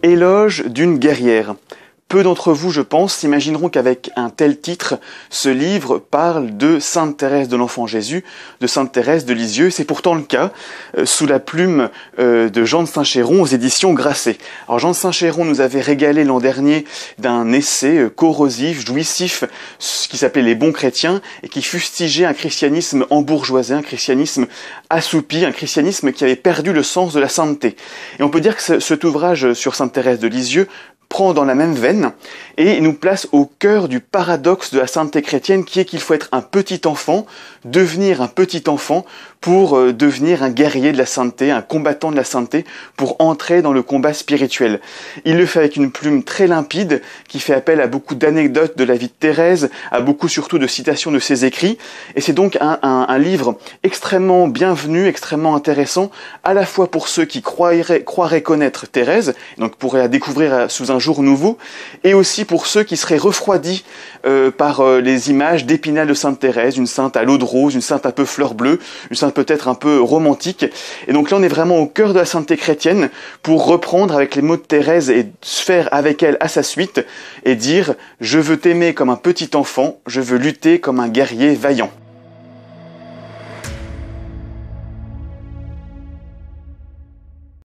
Éloge d'une guerrière. Peu d'entre vous, je pense, s'imagineront qu'avec un tel titre, ce livre parle de Sainte Thérèse de l'Enfant Jésus, de Sainte Thérèse de Lisieux. C'est pourtant le cas, sous la plume de Jean de Saint-Chéron aux éditions Grasset. Alors Jean de Saint-Chéron nous avait régalé l'an dernier d'un essai corrosif, jouissif, qui s'appelait Les bons chrétiens, et qui fustigeait un christianisme embourgeoisé, un christianisme assoupi, un christianisme qui avait perdu le sens de la sainteté. Et on peut dire que cet ouvrage sur Sainte Thérèse de Lisieux prend dans la même veine et nous place au cœur du paradoxe de la sainteté chrétienne qui est qu'il faut être un petit enfant, devenir un petit enfant pour devenir un guerrier de la sainteté, un combattant de la sainteté, pour entrer dans le combat spirituel. Il le fait avec une plume très limpide qui fait appel à beaucoup d'anecdotes de la vie de Thérèse, à beaucoup surtout de citations de ses écrits, et c'est donc un livre extrêmement bienvenu, extrêmement intéressant, à la fois pour ceux qui croiraient connaître Thérèse, donc pourraient la découvrir sous un jour nouveau, et aussi pour ceux qui seraient refroidis par les images d'Épinal de Sainte Thérèse, une sainte à l'eau de rose, une sainte un peu fleur bleue, une sainte peut-être un peu romantique. Et donc là, on est vraiment au cœur de la sainteté chrétienne pour reprendre avec les mots de Thérèse et faire avec elle à sa suite et dire « Je veux t'aimer comme un petit enfant, je veux lutter comme un guerrier vaillant ».